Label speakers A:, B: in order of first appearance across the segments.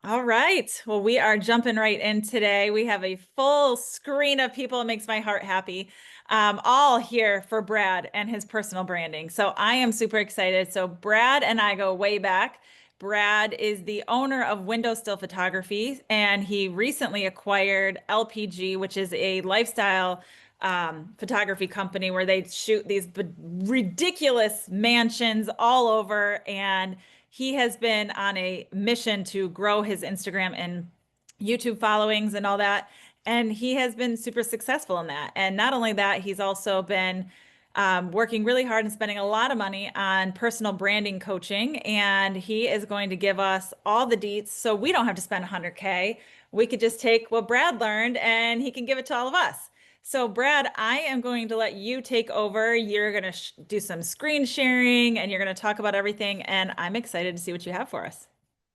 A: All right. Well, we are jumping right in today. We have a full screen of people. It makes my heart happy. All here for Brad and his personal branding. So I am super excited. So Brad and I go way back. Brad is the owner of WindowStill Photography, and he recently acquired LPG, which is a lifestyle photography company where they shoot these ridiculous mansions all over. And he has been on a mission to grow his Instagram and YouTube followings and all that. And he has been super successful in that. And not only that, he's also been working really hard and spending a lot of money on personal branding coaching. And he is going to give us all the deets so we don't have to spend 100K. We could just take what Brad learned and he can give it to all of us. So, Brad, I am going to let you take over. You're going to do some screen sharing and you're going to talk about everything. And I'm excited to see what you have for us.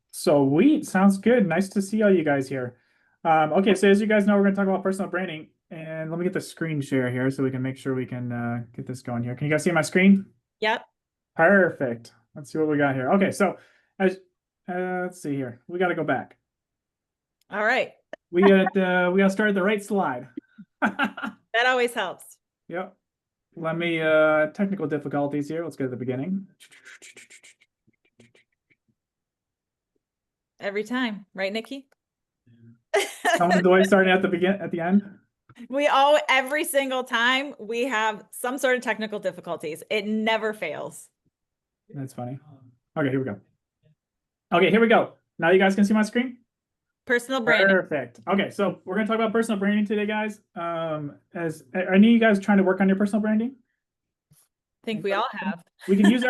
B: Sweet. Sounds good. Nice to see all you guys here. Okay, so as you guys know, we're going to talk about personal branding. And let me get the screen share here so we can make sure we can get this going here. Can you guys see my screen?
A: Yep.
B: Perfect. Let's see what we got here. Okay, so as let's see here. We got to go back.
A: All right.
B: We got to start at the right slide.
A: That always helps.
B: Yep. Let me technical difficulties here. Let's go to the beginning.
A: Every time, right, Nikki?
B: Someone's always starting at the end.
A: Every single time we have some sort of technical difficulties. It never fails.
B: That's funny. Okay, here we go. Okay, here we go. Now you guys can see my screen?
A: Personal branding.
B: Perfect. Okay, so we're gonna talk about personal branding today, guys. As I knew you guys trying to work on your personal branding.
A: I think we all have.
B: We can use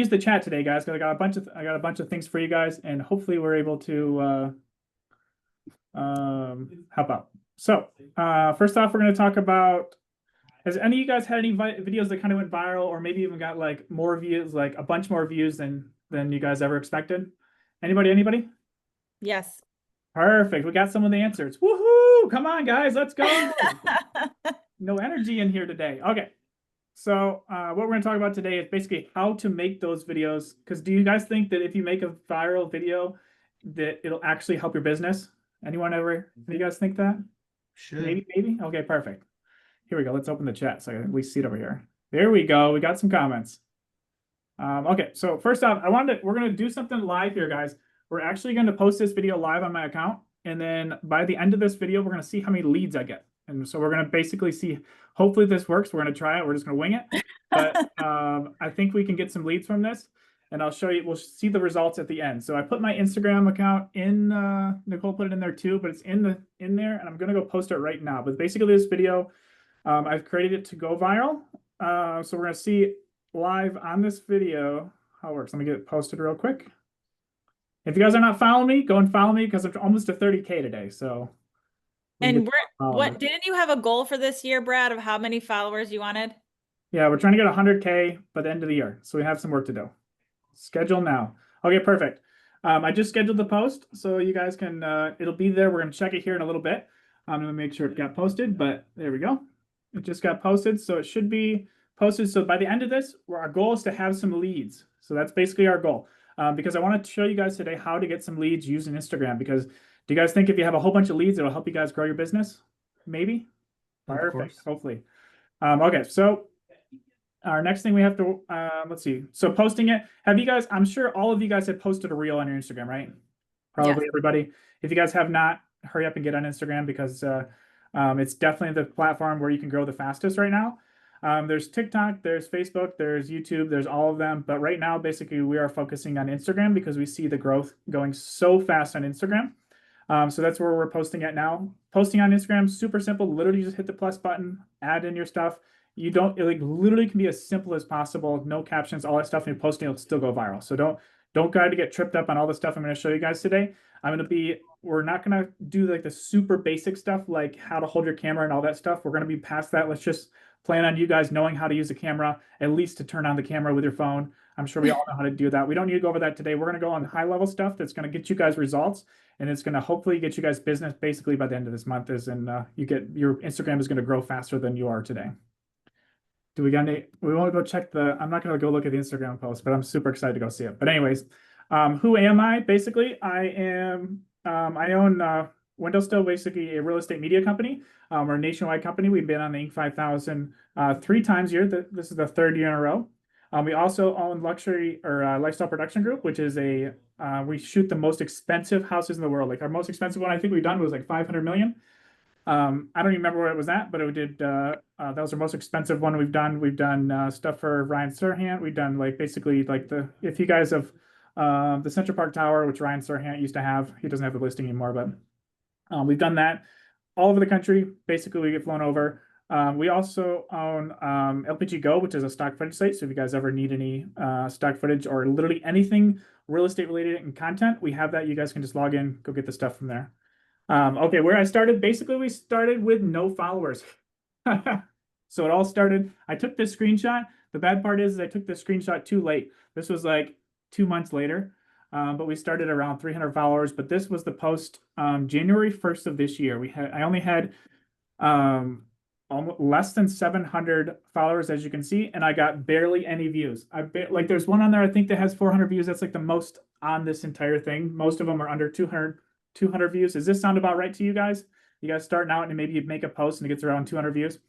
B: the chat today, guys, because I got a bunch of things for you guys, and hopefully we're able to help out. So first off, we're gonna talk about, has any of you guys had any videos that kind of went viral or maybe even got like more views, like a bunch more views than you guys ever expected? Anybody?
A: Yes.
B: Perfect. We got some of the answers. Woohoo! Come on, guys, let's go. No energy in here today. Okay. So what we're going to talk about today is basically how to make those videos. Because do you guys think that if you make a viral video that it'll actually help your business? Anyone ever? Do you guys think that?
C: Should.
B: Maybe. Okay, perfect. Here we go. Let's open the chat so we see it over here. There we go. We got some comments. Okay, so first off, we're going to do something live here, guys. We're actually going to post this video live on my account. And then by the end of this video, we're going to see how many leads I get. And so we're going to basically see, hopefully this works. We're going to try it. We're just going to wing it. But I think we can get some leads from this. And I'll show you, we'll see the results at the end. So I put my Instagram account in, Nicole put it in there too, but it's in there. And I'm going to go post it right now. But basically this video, I've created it to go viral. So we're going to see live on this video how it works. Let me get it posted real quick. If you guys are not following me, go and follow me because I'm almost to 30K today. So,
A: and didn't you have a goal for this year, Brad, of how many followers you wanted?
B: Yeah, we're trying to get 100K by the end of the year. So we have some work to do. Schedule now. Okay, perfect. I just scheduled the post so you guys can, it'll be there. We're going to check it here in a little bit. I'm going to make sure it got posted, but there we go. It just got posted. So it should be posted. So by the end of this, our goal is to have some leads. So that's basically our goal. Because I want to show you guys today how to get some leads using Instagram. Because do you guys think if you have a whole bunch of leads, it'll help you guys grow your business? Maybe? Perfect. Hopefully. Okay, so our next thing we have to, let's see. So posting it. Have you guys, I'm sure all of you guys have posted a reel on your Instagram, right? Probably
A: Yes.
B: Everybody. If you guys have not, hurry up and get on Instagram because it's definitely the platform where you can grow the fastest right now. There's TikTok, there's Facebook, there's YouTube, there's all of them. But right now, basically, we are focusing on Instagram because we see the growth going so fast on Instagram. So that's where we're posting it now. Posting on Instagram, super simple. Literally just hit the plus button, add in your stuff. You don't, it like literally can be as simple as possible. No captions, all that stuff, and you're posting, it'll still go viral. So don't try to get tripped up on all the stuff I'm going to show you guys today. We're not going to do like the super basic stuff, like how to hold your camera and all that stuff. We're going to be past that. Let's just plan on you guys knowing how to use the camera, at least to turn on the camera with your phone. I'm sure we all know how to do that. We don't need to go over that today. We're going to go on high level stuff that's going to get you guys results, and it's going to hopefully get you guys business basically by the end of this month. Your Instagram is going to grow faster than you are today. We want to go check I'm not going to go look at the Instagram post, but I'm super excited to go see it. But anyways, Who am I? Basically, I own WindowStill, basically a real estate media company. We're a nationwide company. We've been on the Inc. 5000 three times a year. This is the third year in a row. We also own Luxury or Lifestyle Production Group, which is we shoot the most expensive houses in the world. Like our most expensive one I think we've done was like 500 million. I don't even remember where it was at, but it did. That was our most expensive one we've done. We've done stuff for Ryan Serhant. We've done like basically like if you guys have the Central Park Tower, which Ryan Serhant used to have. He doesn't have the listing anymore, but we've done that all over the country. Basically, we get flown over. We also own LPG Go, which is a stock footage site. So if you guys ever need any stock footage or literally anything real estate related and content, we have that. You guys can just log in, go get the stuff from there. Okay, where I started, basically we started with no followers. So it all started, I took this screenshot. The bad part is I took this screenshot too late. This was like 2 months later, but we started around 300 followers. But this was the post January 1st of this year. I only had almost less than 700 followers, as you can see, and I got barely any views. Like there's one on there I think that has 400 views. That's like the most on this entire thing. Most of them are under 200 views. Does this sound about right to you guys? You guys starting out and maybe you make a post and it gets around 200 views.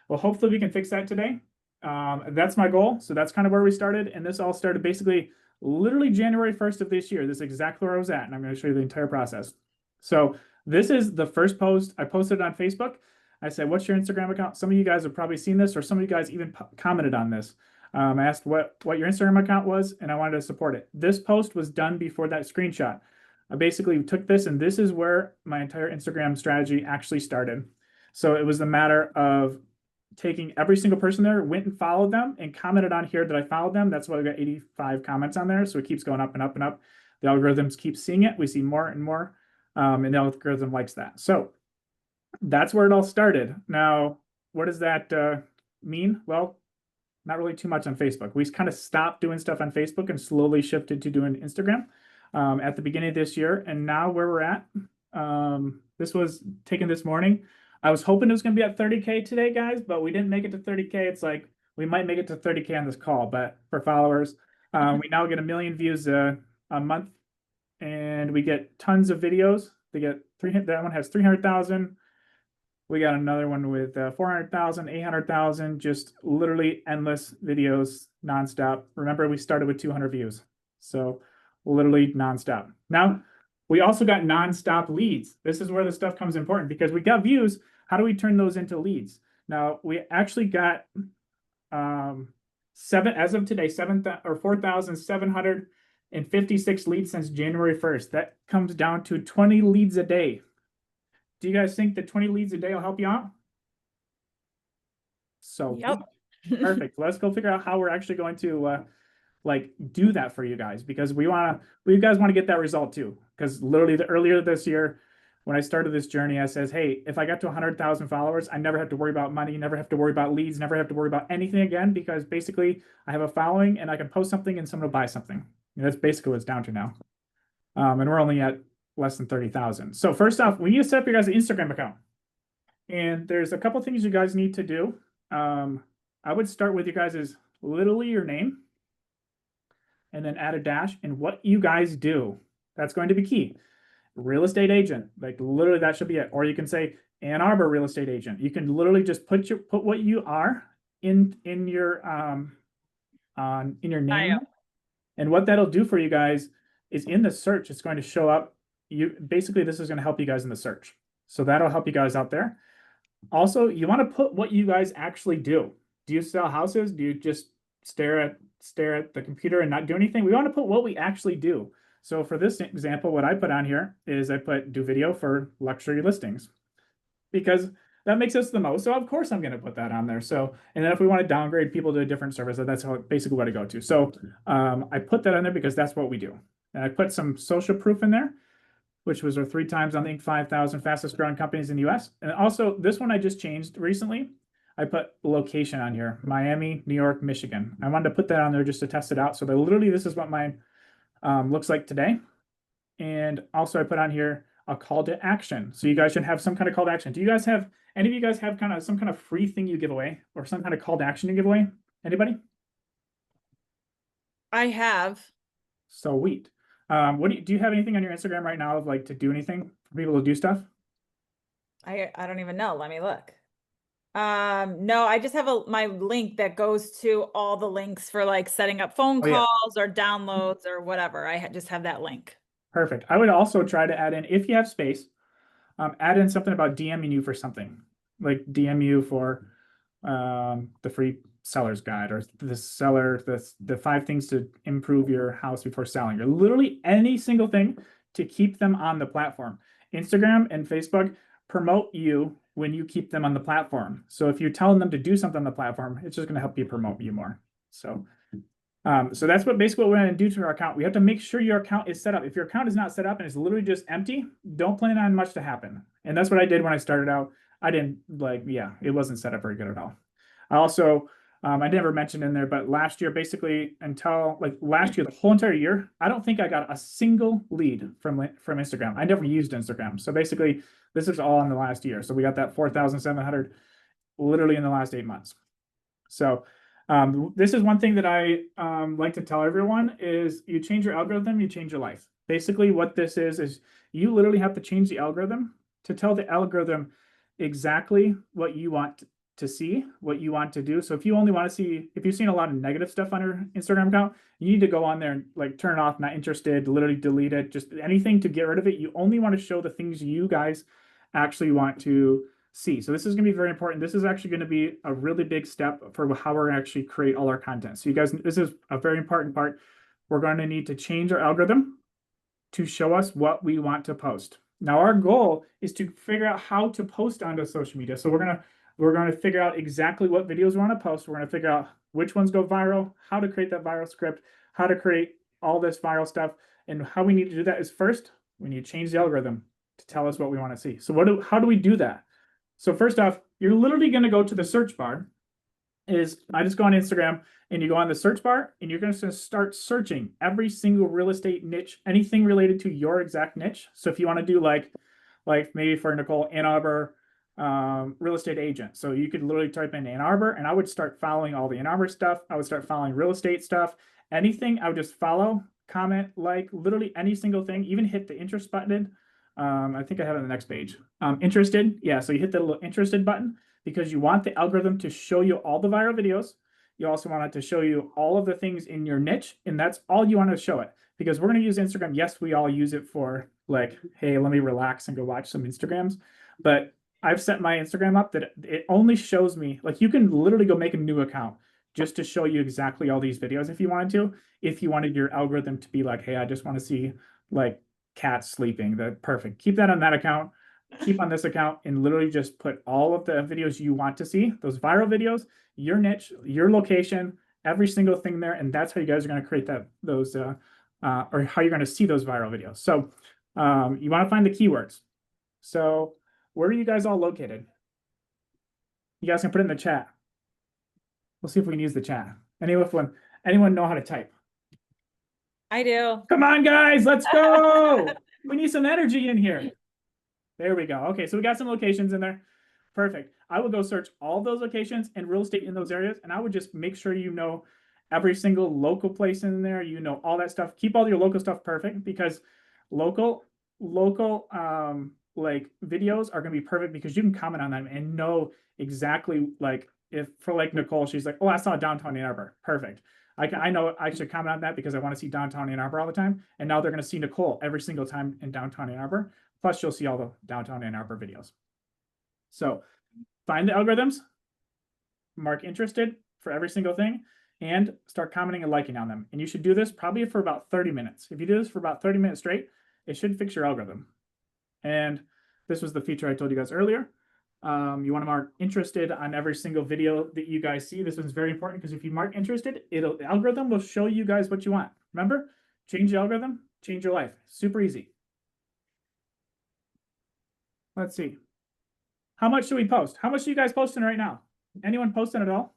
B: Well, hopefully we can fix that today. That's my goal. So that's kind of where we started. And this all started basically literally January 1st of this year. This is exactly where I was at. And I'm going to show you the entire process. So this is the first post. I posted it on Facebook. I said, what's your Instagram account? Some of you guys have probably seen this, or some of you guys even commented on this. I asked what your Instagram account was, and I wanted to support it. This post was done before that screenshot. I basically took this, and this is where my entire Instagram strategy actually started. So it was a matter of taking every single person there, went and followed them, and commented on here that I followed them. That's why we got 85 comments on there. So it keeps going up and up and up. The algorithms keep seeing it. We see more and more, and the algorithm likes that. So that's where it all started. Now, what does that mean? Well, not really too much on Facebook. We kind of stopped doing stuff on Facebook and slowly shifted to doing Instagram at the beginning of this year. And now where we're at, this was taken this morning. I was hoping it was going to be at 30K today, guys, but we didn't make it to 30K. It's like we might make it to 30K on this call, but for followers, we now get 1 million views a month, and we get tons of videos. They get 300. That one has 300,000. We got another one with 400,000, 800,000, just literally endless videos nonstop. Remember, we started with 200 views. So literally nonstop. Now, we also got nonstop leads. This is where the stuff comes important because we got views. How do we turn those into leads? Now, we actually got as of today, 4,756 leads since January 1st. That comes down to 20 leads a day. Do you guys think that 20 leads a day will help you out? So
A: yep.
B: Perfect. Let's go figure out how we're actually going to like do that for you guys, because you guys want to get that result too. Because literally earlier this year, when I started this journey, I says, hey, if I got to 100,000 followers, I never have to worry about money, never have to worry about leads, never have to worry about anything again, because basically I have a following and I can post something and someone will buy something. And that's basically what it's down to now. And we're only at less than 30,000. So first off, we need to set up your guys' Instagram account. And there's a couple things you guys need to do. I would start with you guys' literally your name, and then add a dash and what you guys do. That's going to be key. Real estate agent, like literally that should be it. Or you can say Ann Arbor real estate agent. You can literally just put what you are in your name. And what that'll do for you guys is in the search, it's going to show up. Basically this is going to help you guys in the search. So that'll help you guys out there. Also, you want to put what you guys actually do. Do you sell houses? Do you just stare at the computer and not do anything? We want to put what we actually do. So for this example, what I put on here is I put do video for luxury listings, because that makes us the most. So of course I'm going to put that on there. So, and then if we want to downgrade people to a different service, that's basically what I go to. So I put that on there because that's what we do. And I put some social proof in there, which was our 3 times on the Inc. 5000 fastest growing companies in the US. And also this one I just changed recently. I put location on here, Miami, New York, Michigan. I wanted to put that on there just to test it out. So that literally this is what mine looks like today. And also I put on here a call to action. So you guys should have some kind of call to action. Do you guys have, any of you guys have kind of some kind of free thing you give away or some kind of call to action you give away? Anybody?
A: I have.
B: Sweet. Do you have anything on your Instagram right now of like to do anything for people to do stuff?
A: I don't even know. Let me look. No, I just have my link that goes to all the links for like setting up phone
B: Oh yeah,
A: calls or downloads or whatever. Just have that link.
B: perfect. I would also try to add in, if you have space, add in something about DMing you for something, like DM you for the free seller's guide or the 5 things to improve your house before selling, or literally any single thing to keep them on the platform. Instagram and Facebook promote you when you keep them on the platform. So if you're telling them to do something on the platform, it's just going to help you promote you more. So that's basically what we're going to do to our account. We have to make sure your account is set up. If your account is not set up and it's literally just empty, don't plan on much to happen. And that's what I did when I started out. I didn't it wasn't set up very good at all. I also, I never mentioned in there, but last year, basically until like last year, the whole entire year, I don't think I got a single lead from Instagram. I never used Instagram. So basically, this is all in the last year. So we got that 4,700 literally in the last 8 months. So this is one thing that I like to tell everyone is you change your algorithm, you change your life. Basically, what this is you literally have to change the algorithm to tell the algorithm exactly what you want to see, what you want to do. So if you only want to see, if you've seen a lot of negative stuff on your Instagram account, you need to go on there and like turn it off, not interested, literally delete it, just anything to get rid of it. You only want to show the things you guys actually want to see. So this is going to be very important. This is actually going to be a really big step for how we're actually create all our content. So you guys, this is a very important part. We're going to need to change our algorithm to show us what we want to post. Now our goal is to figure out how to post onto social media. So we're going to figure out exactly what videos we want to post. We're going to figure out which ones go viral, how to create that viral script, how to create all this viral stuff. And how we need to do that is first, we need to change the algorithm to tell us what we want to see. So how do we do that? So first off, you're literally going to go to the search bar. I just go on Instagram and you go on the search bar and you're going to start searching every single real estate niche, anything related to your exact niche. So if you want to do like maybe for Nicole, Ann Arbor real estate agent. So you could literally type in Ann Arbor and I would start following all the Ann Arbor stuff. I would start following real estate stuff. Anything I would just follow, comment, like literally any single thing, even hit the interest button. I think I have it on the next page. Interested. Yeah. So you hit the little interested button because you want the algorithm to show you all the viral videos. You also want it to show you all of the things in your niche. And that's all you want to show it because we're going to use Instagram. Yes, we all use it for like, hey, let me relax and go watch some Instagrams. But I've set my Instagram up that it only shows me, like you can literally go make a new account just to show you exactly all these videos if you wanted to. If you wanted your algorithm to be like, hey, I just want to see like cats sleeping, perfect. Keep that on that account, keep on this account, and literally just put all of the videos you want to see, those viral videos, your niche, your location, every single thing there. And that's how you guys are going to create those or how you're going to see those viral videos. So you want to find the keywords. So where are you guys all located? You guys can put it in the chat. We'll see if we can use the chat. Anyone know how to type?
A: I do.
B: Come on, guys, let's go. We need some energy in here. There we go. Okay, so we got some locations in there. Perfect. I will go search all those locations and real estate in those areas, and I would just make sure you know every single local place in there. You know all that stuff. Keep all your local stuff perfect because local like videos are going to be perfect because you can comment on them and know exactly like if for like Nicole, she's like, oh, I saw downtown Ann Arbor. Perfect. I know I should comment on that because I want to see downtown Ann Arbor all the time. And now they're going to see Nicole every single time in downtown Ann Arbor. Plus, you'll see all the downtown Ann Arbor videos. So find the algorithms, mark interested for every single thing, and start commenting and liking on them. And you should do this probably for about 30 minutes. If you do this for about 30 minutes straight, it should fix your algorithm. And this was the feature I told you guys earlier. You want to mark interested on every single video that you guys see. This one's very important because if you mark interested, the algorithm will show you guys what you want. Remember, change the algorithm, change your life. Super easy. Let's see. How much should we post? How much are you guys posting right now? Anyone posting at all?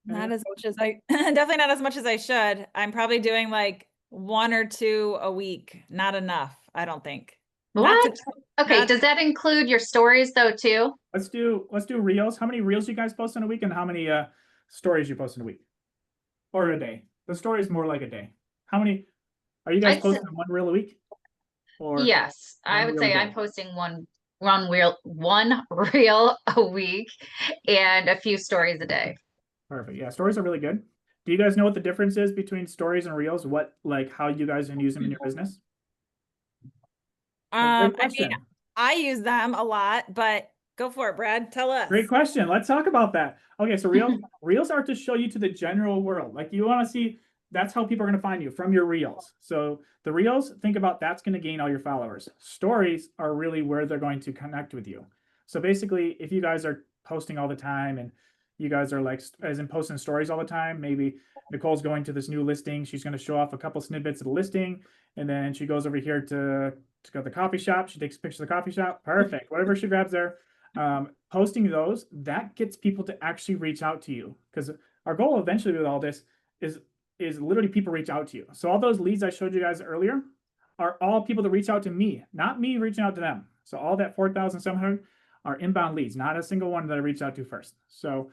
A: Not as much as definitely not as much as I should. I'm probably doing like 1 or 2 a week. Not enough, I don't think.
C: What? Okay, does that include your stories though too?
B: Let's do reels. How many reels you guys post in a week and how many stories you post in a week? Or a day? The story is more like a day. How many Are you guys
C: I'd say-
B: posting one reel a week? Or
C: Yes, I
B: one
C: would
B: reel a
C: say
B: day?
C: I'm posting one reel a week and a few stories a day.
B: Perfect. Yeah, stories are really good. Do you guys know what the difference is between stories and reels? What, like, how you guys can use them in your business? Well, great
A: I mean,
B: question.
A: I use them a lot, but go for it, Brad. Tell us.
B: Great question. Let's talk about that. Okay, so reels are to show you to the general world. Like you want to see, that's how people are going to find you, from your reels. So the reels, think about that's going to gain all your followers. Stories are really where they're going to connect with you. So basically, if you guys are posting all the time and you guys are like, as in posting stories all the time, maybe Nicole's going to this new listing. She's going to show off a couple snippets of the listing, and then she goes over here to go to the coffee shop. She takes pictures of the coffee shop. Perfect. Whatever she grabs there. Posting those, that gets people to actually reach out to you, because our goal eventually with all this is literally people reach out to you. So all those leads I showed you guys earlier are all people that reach out to me, not me reaching out to them. So all that 4,700 are inbound leads, not a single one that I reached out to first. So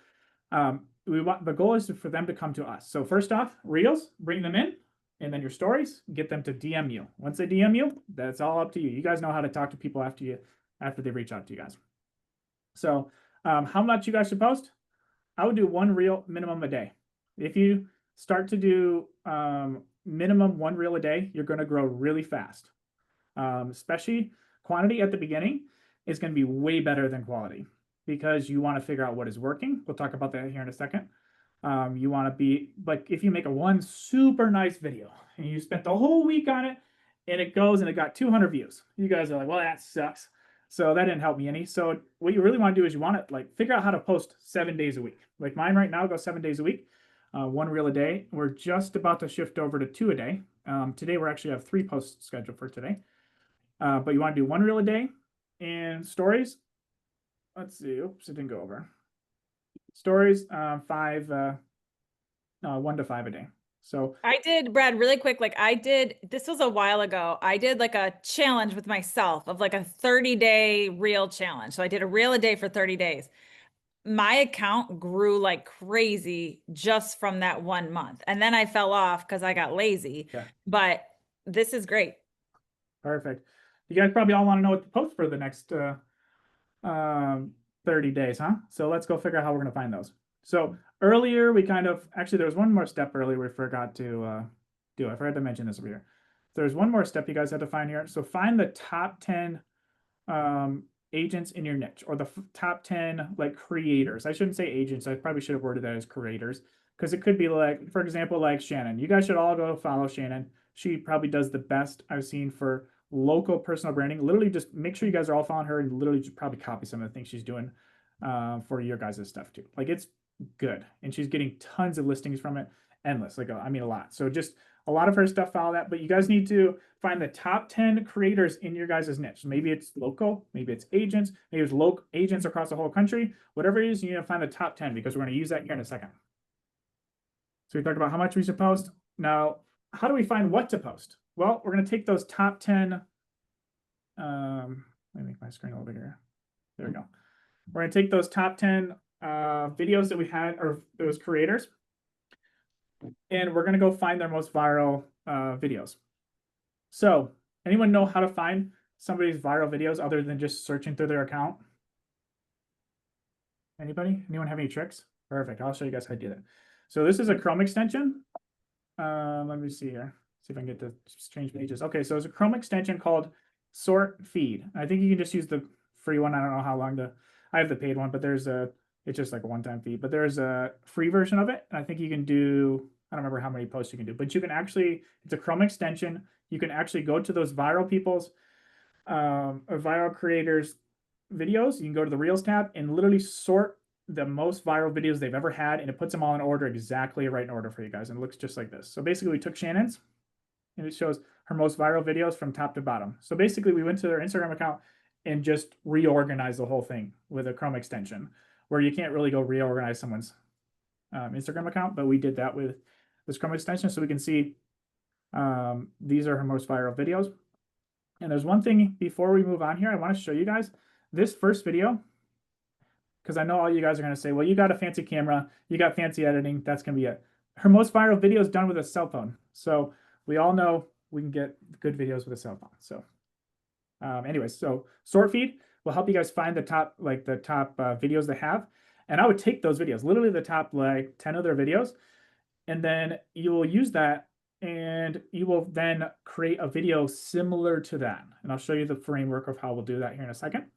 B: we want, the goal is for them to come to us. So first off, reels, bring them in, and then your stories, get them to DM you. Once they DM you, that's all up to you. You guys know how to talk to people after they reach out to you guys. So how much you guys should post? I would do one reel minimum a day. If you start to do minimum one reel a day, you're going to grow really fast. Especially quantity at the beginning is going to be way better than quality, because you want to figure out what is working. We'll talk about that here in a second. You want to be like, if you make a one super nice video and you spent the whole week on it and it goes and it got 200 views, you guys are like, well, that sucks. So that didn't help me any. So what you really want to do is you want to like figure out how to post 7 days a week. Like mine right now goes 7 days a week, one reel a day. We're just about to shift over to 2 a day. Today we actually have 3 posts scheduled for today. But you want to do one reel a day, and stories. Let's see. Oops, it didn't go over. Stories, 1 to 5 a day. So
A: I did, Brad, really quick. Like this was a while ago. I did like a challenge with myself of like a 30-day reel challenge. So I did a reel a day for 30 days. My account grew like crazy just from that 1 month. And then I fell off because I got lazy.
B: yeah,
A: But this is great.
B: perfect. You guys probably all want to know what to post for the next 30 days, huh? So let's go figure out how we're going to find those. So earlier we actually, there was one more step earlier we forgot to do. I forgot to mention this over here. There's one more step you guys had to find here. So find the top 10 agents in your niche, or the top 10 like creators. I shouldn't say agents. I probably should have worded that as creators, because it could be like, for example, like Shannon. You guys should all go follow Shannon. She probably does the best I've seen for local personal branding. Literally just make sure you guys are all following her, and literally just probably copy some of the things she's doing for your guys' stuff too. Like it's good, and she's getting tons of listings from it, endless. Like I mean a lot. So just a lot of her stuff, follow that. But you guys need to find the top 10 creators in your guys' niche. Maybe it's local, maybe it's agents, maybe it's local agents across the whole country. Whatever it is, you need to find the top 10, because we're going to use that here in a second. So we talked about how much we should post. Now, how do we find what to post? Well, we're going to take those top 10. Let me make my screen a little bigger. There we go. We're going to take those top 10 videos that we had, or those creators, and we're going to go find their most viral videos. So anyone know how to find somebody's viral videos other than just searching through their account? Anybody? Anyone have any tricks? Perfect. I'll show you guys how to do that. So this is a Chrome extension. Let me see here. See if I can get to change pages. Okay, so it's a Chrome extension called Sort Feed. I think you can just use the free one. I don't know how long I have the paid one, but it's just like a one-time fee. But there's a free version of it. And I think you can do, I don't remember how many posts you can do, but you can actually, it's a Chrome extension. You can actually go to those viral people's, or viral creators' videos. You can go to the Reels tab and literally sort the most viral videos they've ever had, and it puts them all in order, exactly right in order for you guys, and it looks just like this. So basically we took Shannon's, and it shows her most viral videos from top to bottom. So basically we went to their Instagram account and just reorganized the whole thing with a Chrome extension, where you can't really go reorganize someone's Instagram account, but we did that with this Chrome extension. So we can see these are her most viral videos. And there's one thing before we move on here, I want to show you guys this first video, because I know all you guys are going to say, well, you got a fancy camera, you got fancy editing, that's going to be it. Her most viral video is done with a cell phone. So we all know we can get good videos with a cell phone. So anyways, so sort feed will help you guys find the top videos they have. And I would take those videos, literally the top like 10 of their videos, and then you will use that and you will then create a video similar to that. And I'll show you the framework of how we'll do that here in a second.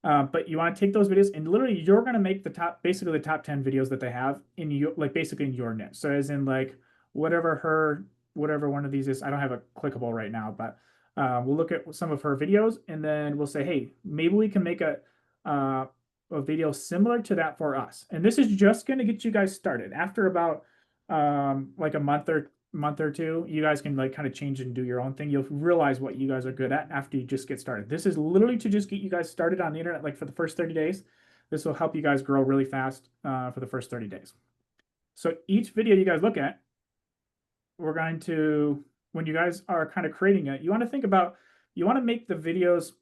B: But you want to take those videos and literally you're going to make basically the top 10 videos that they have in your, like basically in your niche. So as in like whatever one of these is, I don't have a clickable right now, but we'll look at some of her videos and then we'll say, hey, maybe we can make a video similar to that for us. And this is just going to get you guys started. After about like a month or two, you guys can like kind of change and do your own thing. You'll realize what you guys are good at after you just get started. This is literally to just get you guys started on the internet, like for the first 30 days. This will help you guys grow really fast for the first 30 days. So each video you guys look at, we're going to, when you guys are kind of creating it, you want to think about, you want to make the videos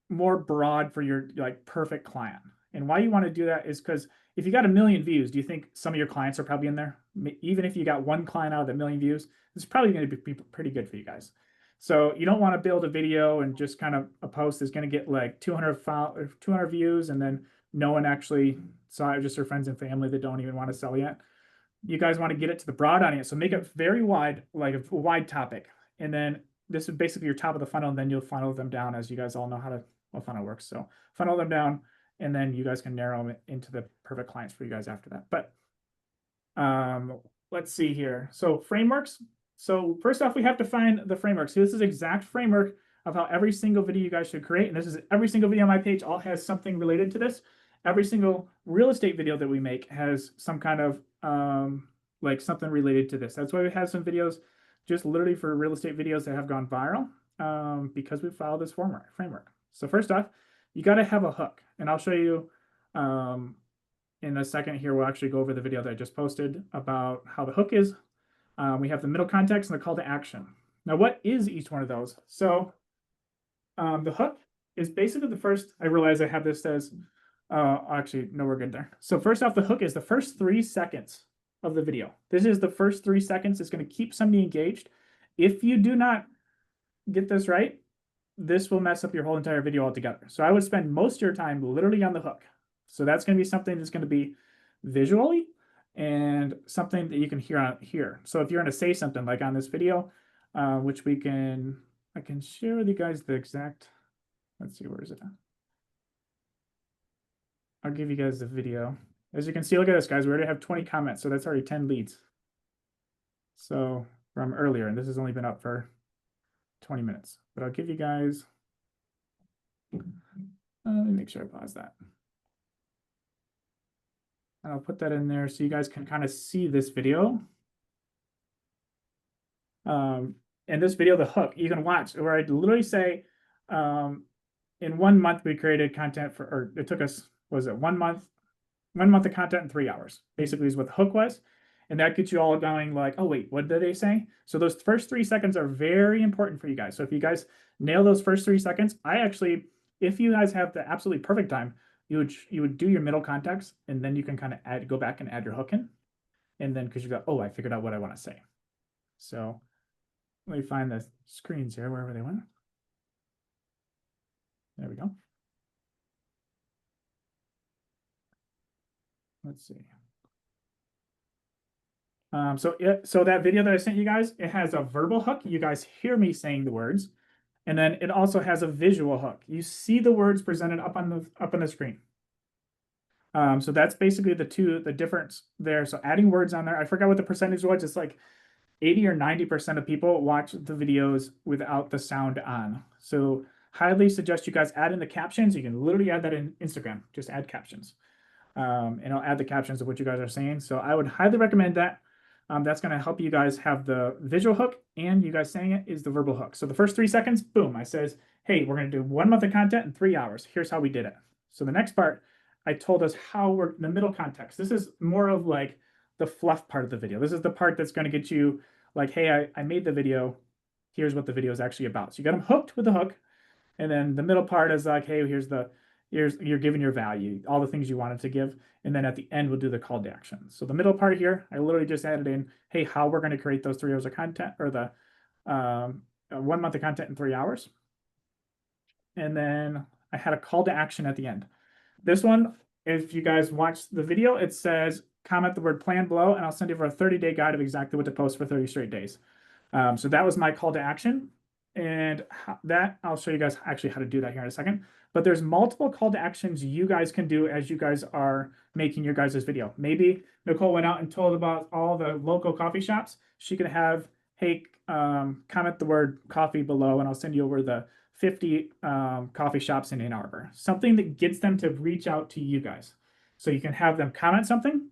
B: more broad for your like perfect client. And why you want to do that is because if you got 1 million views, do you think some of your clients are probably in there? Even if you got one client out of the 1 million views, it's probably going to be pretty good for you guys. So you don't want to build a video and just kind of a post is going to get like 200 views and then no one actually saw it, just their friends and family that don't even want to sell yet. You guys want to get it to the broad audience. So make it very wide, like a wide topic. And then this is basically your top of the funnel, and then you'll funnel them down, as you guys all know what funnel works. So funnel them down, and then you guys can narrow them into the perfect clients for you guys after that. But let's see here. So frameworks. So first off, we have to find the framework. So this is exact framework of how every single video you guys should create. And this is every single video on my page all has something related to this. Every single real estate video that we make has some kind of like something related to this. That's why we have some videos just literally for real estate videos that have gone viral because we follow this framework. So first off, you got to have a hook. And I'll show you in a second here. We'll actually go over the video that I just posted about how the hook is. We have the middle context and the call to action. Now, what is each one of those? So the hook is basically the first, I realize I have this as, actually, no, we're good there. So first off, the hook is the first 3 seconds of the video. This is the first 3 seconds. It's going to keep somebody engaged. If you do not get this right, this will mess up your whole entire video altogether. So I would spend most of your time literally on the hook. So that's going to be something that's going to be visually and something that you can hear out here. So if you're going to say something like on this video, which I can share with you guys the exact, let's see, where is it? I'll give you guys the video. As you can see, look at this, guys. We already have 20 comments, so that's already 10 leads. So from earlier, and this has only been up for 20 minutes. But I'll give you guys, let me make sure I pause that. And I'll put that in there so you guys can kind of see this video. In this video, the hook, you can watch where I literally say, in 1 month, we created content for, or it took us, was it 1 month? 1 month of content in 3 hours, basically is what the hook was. And that gets you all going like, oh, wait, what did they say? So those first 3 seconds are very important for you guys. So if you guys nail those first 3 seconds, I actually, if you guys have the absolutely perfect time, you would do your middle context, and then you can kind of go back and add your hook in. And then, because you go, oh, I figured out what I want to say. So let me find the screens here, wherever they went. There we go. Let's see. So that video that I sent you guys, it has a verbal hook. You guys hear me saying the words, and then it also has a visual hook. You see the words presented up on the screen. So that's basically the difference there. So adding words on there, I forgot what the percentage was. It's like 80 or 90% of people watch the videos without the sound on. So highly suggest you guys add in the captions. You can literally add that in Instagram. Just add captions. And I'll add the captions of what you guys are saying. So I would highly recommend that. That's going to help you guys have the visual hook, and you guys saying it is the verbal hook. So the first 3 seconds, boom, I says, hey, we're going to do 1 month of content in 3 hours. Here's how we did it. So the ne're I told us how we're in the middle context. This is more of like the fluff part of the video. This is the part that's going to get you like, hey, I made the video. Here's what the video is actually about. So you got them hooked with the hook. And then the middle part is like, hey, here's you're giving your value, all the things you wanted to give. And then at the end, we'll do the call to action. So the middle part here, I literally just added in, hey, how we're going to create those 3 hours of content, or the 1 month of content in 3 hours. And then I had a call to action at the end. This one, if you guys watch the video, it says comment the word plan below and I'll send you for a 30-day guide of exactly what to post for 30 straight days. So that was my call to action. And that I'll show you guys actually how to do that here in a second. But there's multiple call to actions you guys can do as you guys are making your guys' video. Maybe Nicole went out and told about all the local coffee shops. She could have, hey, comment the word coffee below and I'll send you over the 50 coffee shops in Ann Arbor. Something that gets them to reach out to you guys. So you can have them comment something,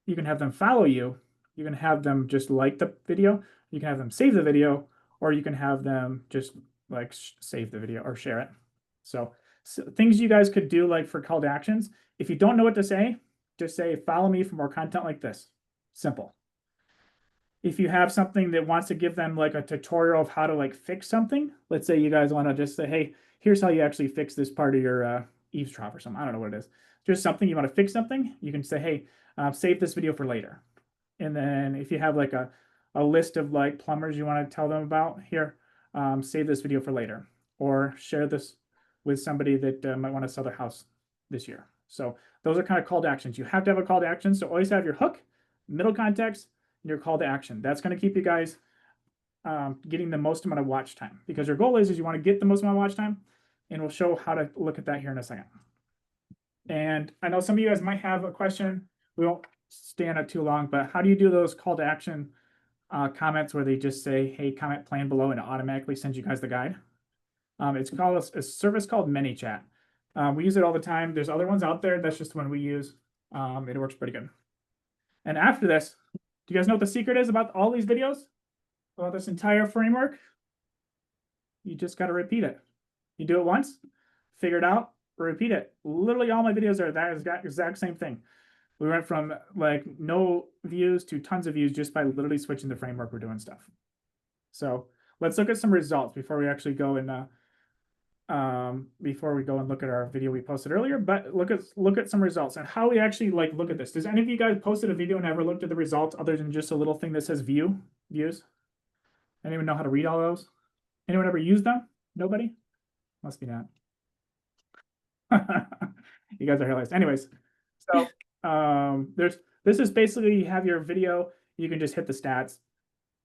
B: you can have them follow you, you can have them just like the video, you can have them save the video, or you can have them just like save the video or share it. So things you guys could do like for call to actions. If you don't know what to say, just say, follow me for more content like this. Simple. If you have something that wants to give them like a tutorial of how to like fix something, let's say you guys want to just say, hey, here's how you actually fix this part of your eaves trough or something. I don't know what it is. Just something you want to fix something, you can say, hey, save this video for later. And then if you have like a list of like plumbers you want to tell them about, here, save this video for later, or share this with somebody that might want to sell their house this year. So those are kind of call to actions. You have to have a call to action. So always have your hook, middle context, and your call to action. That's going to keep you guys getting the most amount of watch time, because your goal is you want to get the most amount of watch time, and we'll show how to look at that here in a second. And I know some of you guys might have a question. We won't stay on it too long, but how do you do those call to action comments where they just say, hey, comment plan below, and it automatically sends you guys the guide? It's called a service called ManyChat. We use it all the time. There's other ones out there. That's just the one we use. It works pretty good. And after this, do you guys know what the secret is about all these videos? About this entire framework? You just got to repeat it. You do it once, figure it out, repeat it. Literally all my videos are that exact same thing. We went from like no views to tons of views just by literally switching the framework we're doing stuff. So let's look at some results before we actually go and look at our video we posted earlier. But look at some results and how we actually like look at this. Does any of you guys posted a video and ever looked at the results other than just a little thing that says views? Anyone know how to read all those? Anyone ever use them? Nobody? Must be not. You guys are hilarious. Anyways, so this is basically, you have your video, you can just hit the stats.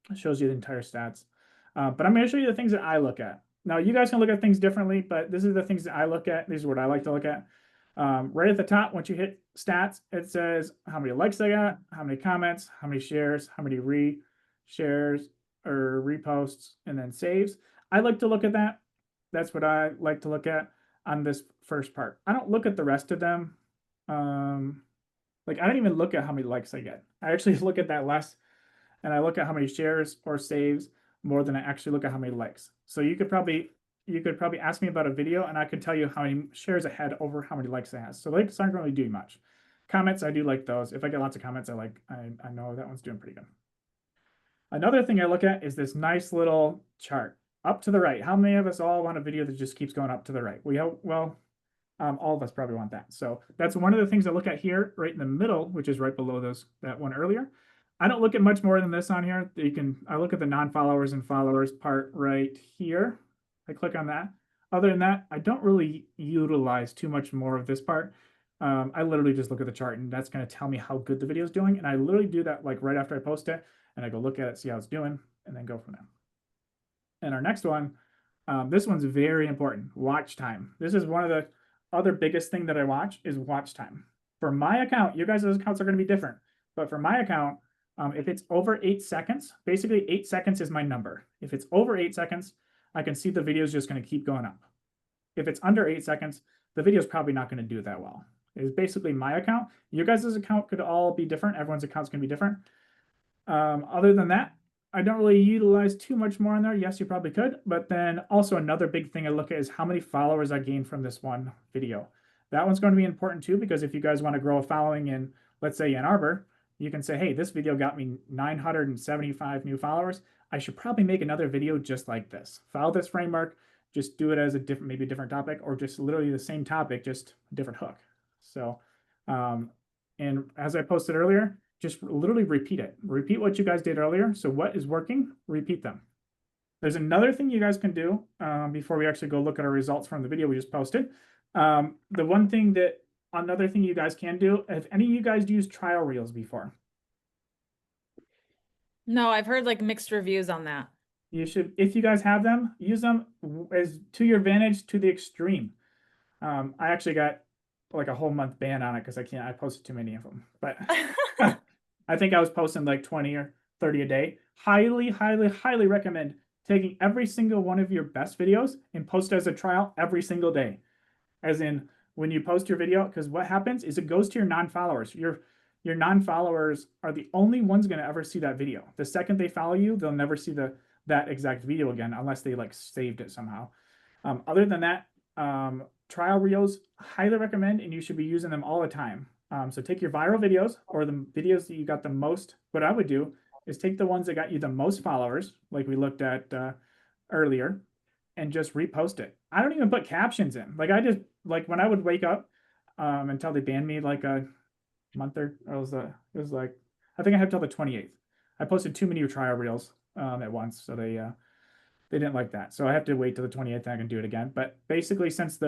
B: It shows you the entire stats. But I'm going to show you the things that I look at. Now, you guys can look at things differently, but this is the things that I look at. These are what I like to look at. Right at the top, once you hit stats, it says how many likes I got, how many comments, how many shares, how many re-shares or reposts, and then saves. I like to look at that. That's what I like to look at on this first part. I don't look at the rest of them. Like I don't even look at how many likes I get. I actually look at that less, and I look at how many shares or saves more than I actually look at how many likes. So you could probably ask me about a video and I could tell you how many shares it had over how many likes it has. So likes aren't really doing much. Comments, I do like those. If I get lots of comments, I know that one's doing pretty good. Another thing I look at is this nice little chart up to the right. How many of us all want a video that just keeps going up to the right? All of us probably want that. So that's one of the things I look at here right in the middle, which is right below that one earlier. I don't look at much more than this on here. I look at the non-followers and followers part right here. I click on that. Other than that, I don't really utilize too much more of this part. I literally just look at the chart, and that's going to tell me how good the video is doing. And I literally do that like right after I post it, and I go look at it, see how it's doing, and then go from there. And our next one, this one's very important, watch time. This is one of the other biggest thing that I watch is watch time. For my account, you guys' accounts are going to be different, but for my account, if it's over 8 seconds, basically 8 seconds is my number. If it's over 8 seconds, I can see the video is just going to keep going up. If it's under 8 seconds, the video is probably not going to do that well. It's basically my account. You guys' account could all be different. Everyone's account's going to be different. Other than that, I don't really utilize too much more on there. Yes, you probably could. But then also another big thing I look at is how many followers I gain from this one video. That one's going to be important too, because if you guys want to grow a following in, let's say, Ann Arbor, you can say, hey, this video got me 975 new followers. I should probably make another video just like this. Follow this framework, just do it as maybe a different topic, or just literally the same topic, just a different hook. So, and as I posted earlier, just literally repeat it. Repeat what you guys did earlier. So what is working, repeat them. There's another thing you guys can do before we actually go look at our results from the video we just posted. Another thing you guys can do, if any of you guys used trial reels before,
A: No, I've heard like mixed reviews on that.
B: you should, if you guys have them, use them as to your advantage to the extreme. I actually got like a whole month ban on it because I posted too many of them. But I think I was posting like 20 or 30 a day. Highly, highly, highly recommend taking every single one of your best videos and post as a trial every single day. As in, when you post your video, because what happens is it goes to your non-followers. Your non-followers are the only ones going to ever see that video. The second they follow you, they'll never see that exact video again unless they like saved it somehow. Other than that, trial reels, highly recommend, and you should be using them all the time. So take your viral videos or the videos that you got the most. What I would do is take the ones that got you the most followers, like we looked at earlier, and just repost it. I don't even put captions in. Like I just like when I would wake up until they banned me like a month or it was like I think I had till the 28th. I posted too many trial reels at once, so they didn't like that. So I have to wait till the 28th and I can do it again. But basically, since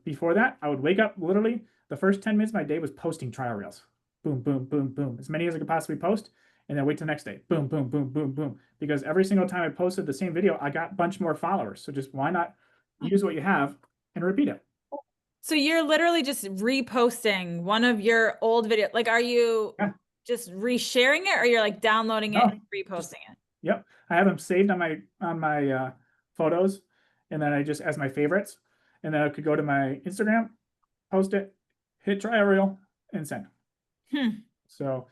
B: before that, I would wake up literally the first 10 minutes of my day was posting trial reels. Boom, boom, boom, boom. As many as I could possibly post, and then wait till the next day. Boom, boom, boom, boom, boom. Because every single time I posted the same video, I got a bunch more followers. So just why not use what you have and repeat it?
A: So you're literally just reposting one of your old video. Like, are you just resharing it or you're like downloading it and reposting it?
B: Yep. I have them saved on my photos, and then I just as my favorites. And then I could go to my Instagram, post it, hit trial reel, and send. So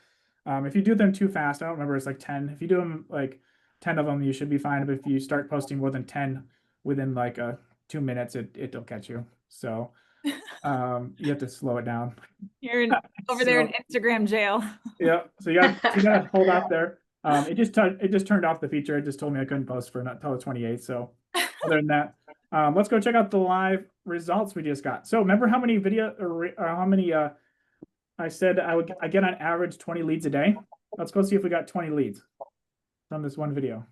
B: if you do them too fast, I don't remember, it's like 10. If you do them like 10 of them, you should be fine. But if you start posting more than 10 within like 2 minutes, it'll catch you. So you have to slow it down.
A: You're over there in Instagram jail.
B: Yeah, so you gotta hold off there. It just turned off the feature. It just told me I couldn't post for until the 28th. So other than that, let's go check out the live results we just got. So remember how many how many I said I get on average 20 leads a day. Let's go see if we got 20 leads from this one video.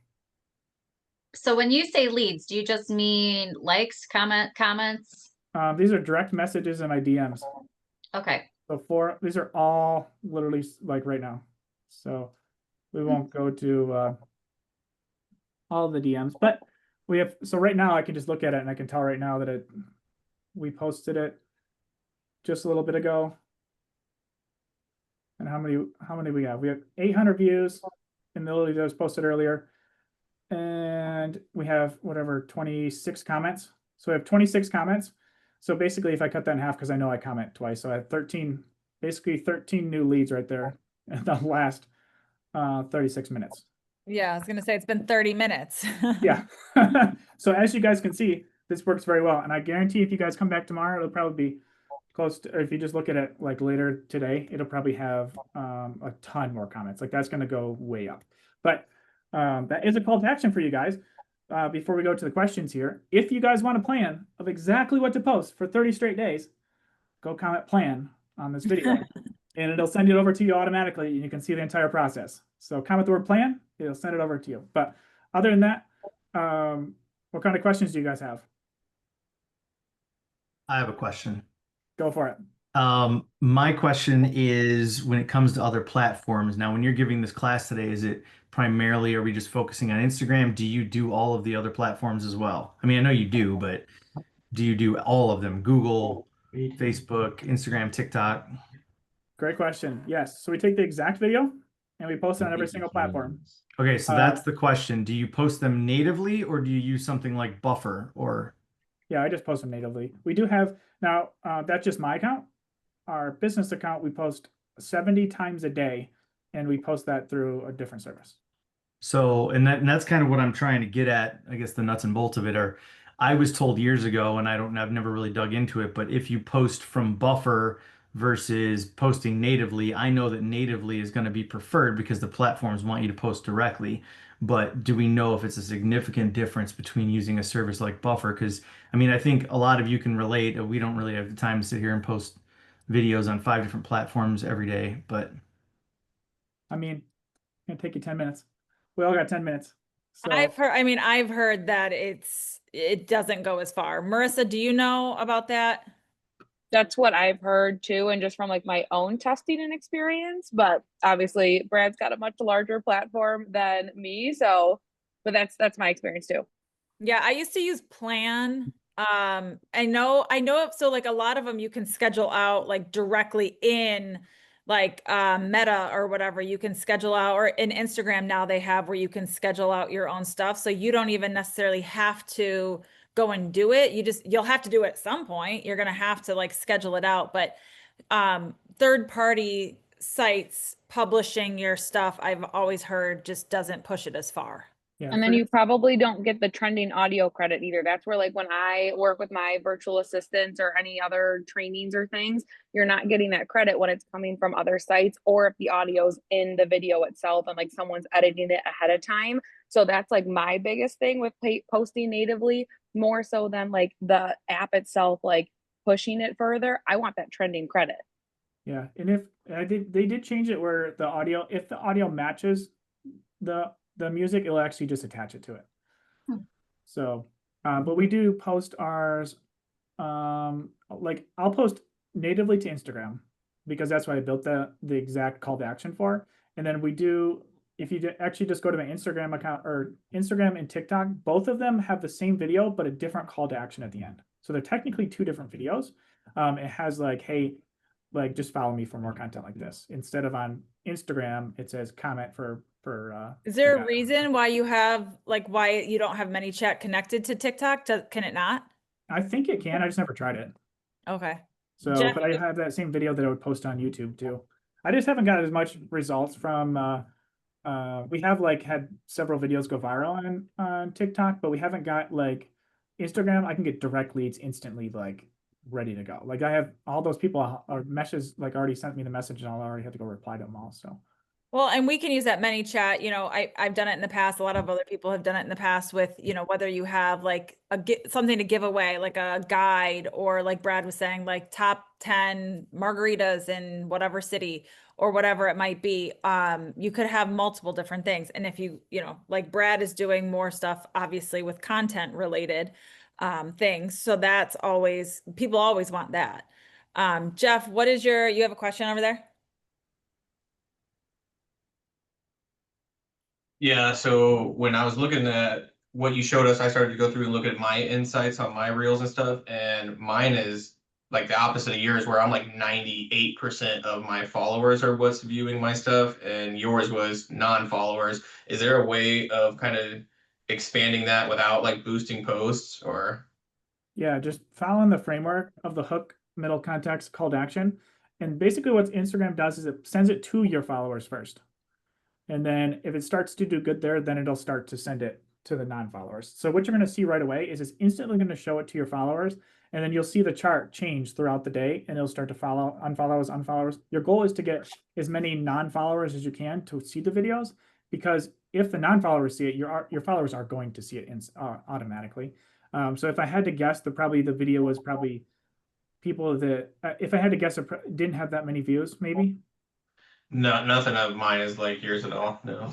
C: So when you say leads, do you just mean likes, comments?
B: These are direct messages in my DMs.
C: Okay.
B: So these are all literally like right now. So we won't go to all the DMs, but so right now I can just look at it and I can tell right now that we posted it just a little bit ago. And how many we have? We have 800 views in the video that was posted earlier. And we have whatever 26 comments. So we have 26 comments. So basically if I cut that in half, because I know I comment twice, so I have 13 new leads right there in the last 36 minutes.
A: Yeah, I was gonna say it's been 30 minutes.
B: Yeah. So as you guys can see, this works very well. And I guarantee if you guys come back tomorrow, it'll probably be close to, or if you just look at it like later today, it'll probably have a ton more comments. Like that's going to go way up. But that is a call to action for you guys. Before we go to the questions here, if you guys want a plan of exactly what to post for 30 straight days, go comment plan on this video and it'll send it over to you automatically and you can see the entire process. So comment the word plan, it'll send it over to you. But other than that, what kind of questions do you guys have?
D: I have a question.
B: Go for it.
D: My question is when it comes to other platforms. Now, when you're giving this class today, is it primarily, are we just focusing on Instagram? Do you do all of the other platforms as well? I mean, I know you do, but do you do all of them? Google, Facebook, Instagram, TikTok?
B: Great question. Yes. So we take the exact video and we post it on every single platform.
D: Okay, so that's the question. Do you post them natively or do you use something like Buffer or?
B: Yeah, I just post them natively. We do have now, that's just my account. Our business account, we post 70 times a day and we post that through a different service.
D: So, and that's kind of what I'm trying to get at, I guess the nuts and bolts of it are, I was told years ago, and I've never really dug into it, but if you post from Buffer versus posting natively, I know that natively is going to be preferred because the platforms want you to post directly. But do we know if it's a significant difference between using a service like Buffer? Because, I mean, I think a lot of you can relate. We don't really have the time to sit here and post videos on 5 different platforms every day, but
B: I mean, it's gonna take you 10 minutes. We all got 10 minutes. So
A: I've heard that it doesn't go as far. Marissa, do you know about that?
E: That's what I've heard too, and just from like my own testing and experience. But obviously, Brad's got a much larger platform than me, so but that's my experience too.
A: Yeah, I used to use Plan. I know so like a lot of them you can schedule out like directly in like Meta or whatever. You can schedule out, or in Instagram now they have where you can schedule out your own stuff. So you don't even necessarily have to go and do it. You'll have to do it at some point. You're gonna have to like schedule it out. But third party sites publishing your stuff, I've always heard just doesn't push it as far.
B: yeah,
E: And then you probably don't get the trending audio credit either. That's where like when I work with my virtual assistants or any other trainings or things, you're not getting that credit when it's coming from other sites or if the audio's in the video itself and like someone's editing it ahead of time. So that's like my biggest thing with posting natively, more so than like the app itself, like pushing it further. I want that trending credit.
B: yeah. And if they did change it where if the audio matches the music, it'll actually just attach it to it. So, but we do post ours, like I'll post natively to Instagram because that's what I built the exact call to action for. And then we do, if you actually just go to my Instagram account or Instagram and TikTok, both of them have the same video, but a different call to action at the end. So they're technically two different videos. It has like, hey, like just follow me for more content like this. Instead of on Instagram, it says comment for
A: Is there a
B: that.
A: reason why why you don't have ManyChat connected to TikTok? Can it not?
B: I think it can. I just never tried it.
A: Okay.
B: So,
A: Jeff,
B: but I have that same video that I would post on YouTube too. I just haven't got as much results from. We have like had several videos go viral on TikTok, but we haven't got like Instagram. I can get direct leads instantly, like ready to go. Like I have all those people or meshes like already sent me the message, and I'll already have to go reply to them all. So.
A: well, and we can use that ManyChat. I've done it in the past. A lot of other people have done it in the past with, whether you have like something to give away, like a guide, or like Brad was saying, like top 10 margaritas in whatever city or whatever it might be. You could have multiple different things. And if like Brad is doing more stuff, obviously with content related things. So that's people always want that. Jeff, you have a question over there?
F: Yeah, so when I was looking at what you showed us, I started to go through and look at my insights on my reels and stuff, and mine is like the opposite of yours, where I'm like 98% of my followers are what's viewing my stuff, and yours was non-followers. Is there a way of kind of expanding that without like boosting posts or?
B: Yeah, just following the framework of the hook, middle context, call to action. And basically what Instagram does is it sends it to your followers first. And then if it starts to do good there, then it'll start to send it to the non-followers. So what you're going to see right away is it's instantly going to show it to your followers. And then you'll see the chart change throughout the day and it'll start to unfollowers. Your goal is to get as many non-followers as you can to see the videos, because if the non-followers see it, your followers are going to see it automatically. So if I had to guess, the video was probably people that, if I had to guess, it didn't have that many views, maybe.
F: No, nothing of mine is like yours at all. No.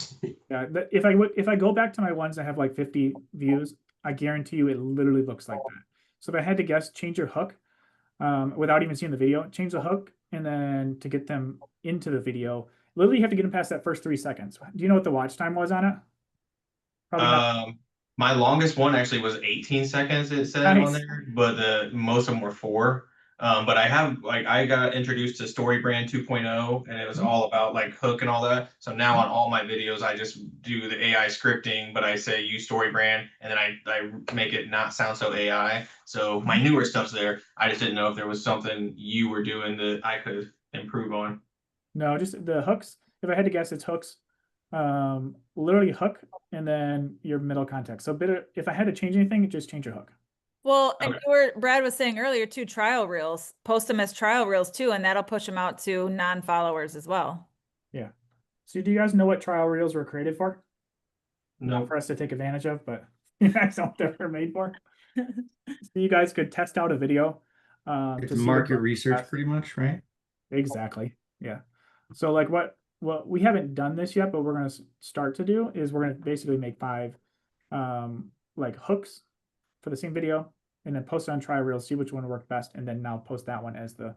B: Yeah, if I go back to my ones that have like 50 views, I guarantee you it literally looks like that. So if I had to guess, change your hook without even seeing the video, change the hook, and then to get them into the video, literally you have to get them past that first 3 seconds. Do you know what the watch time was on it? Probably not.
F: My longest one actually was 18 seconds, it said on there, but most of them were 4. But I got introduced to StoryBrand 2.0, and it was all about like hook and all that. So now on all my videos, I just do the AI scripting, but I say use StoryBrand, and then I make it not sound so AI. So my newer stuff's there. I just didn't know if there was something you were doing that I could improve on.
B: No, just the hooks. If I had to guess, it's hooks. Literally hook and then your middle context. So if I had to change anything, just change your hook.
A: Well, and Brad was saying earlier too, trial reels, post them as trial reels too, and that'll push them out to non-followers as well.
B: Yeah. So do you guys know what trial reels were created for?
F: No.
B: Not for us to take advantage of, but you guys know what they're made for. So you guys could test out a video.
D: To market research pretty much, right?
B: Exactly. Yeah. So like what we haven't done this yet, but we're going to start to do is we're going to basically make 5 like hooks for the same video, and then post it on Try Reels, see which one worked best, and then now post that one as the